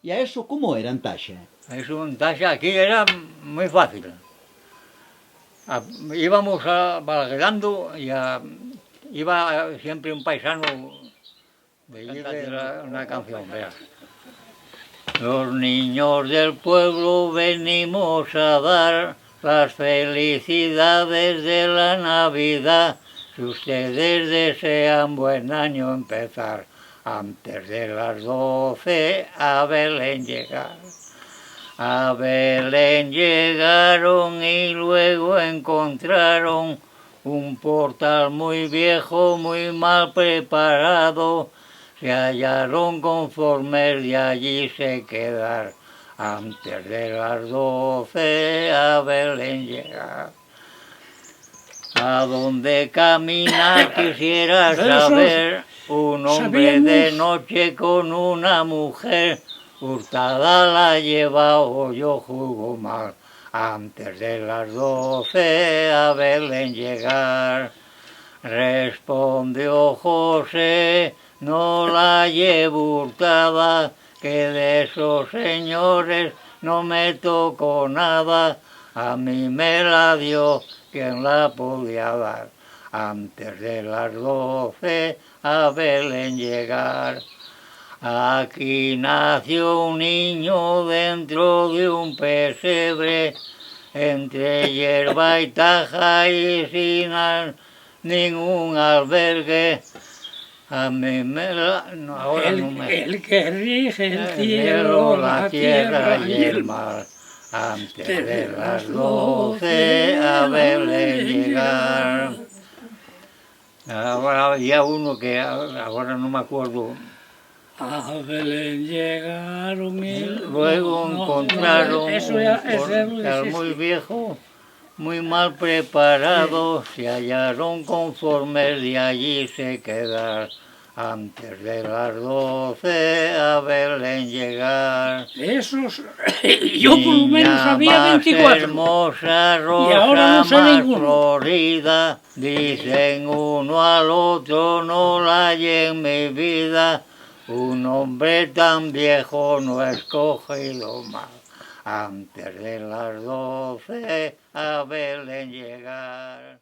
¿Y a eso cómo era en Tasha? Eso en Tasha aquí era muy fácil. Íbamos valguerando y iba siempre un paisano de una canción, vea. Los niños del pueblo venimos a dar las felicidades de la Navidad. Si ustedes desean buen año empezar, antes de las 12 a Belén llegar. A Belén llegaron y luego encontraron un portal muy viejo, muy mal preparado. Se hallaron conformes de allí se quedar, antes de las 12 a Belén llegar. A dónde caminar quisiera saber, un hombre de noche con una mujer, hurtada la lleva o yo jugo mal, antes de las 12 a Belén llegar. Respondió José, no la llevo hurtada, que de esos señores no me tocó nada, a mí me la dio quien la podía dar, antes de las 12 a Belén llegar. Aquí nació un niño dentro de un pesebre, entre hierba y taja y sin ningún albergue. A mí me la... No, ahora no me... El que rige el cielo, la tierra y el mar, antes de las 12 a Belén llegar. Ahora había uno que ahora no me acuerdo. A Belén llegaron y luego encontraron un portal muy viejo, muy mal preparado, se hallaron conformes de allí se quedar, antes de las 12 a Belén llegar. Esos, yo por lo menos sabía 24. Hermosa, rosa, y ahora no sé más ninguno. florida, dicen uno al otro, no la hay en mi vida. Un hombre tan viejo no ha escogido mal, antes de las 12 a Belén llegar.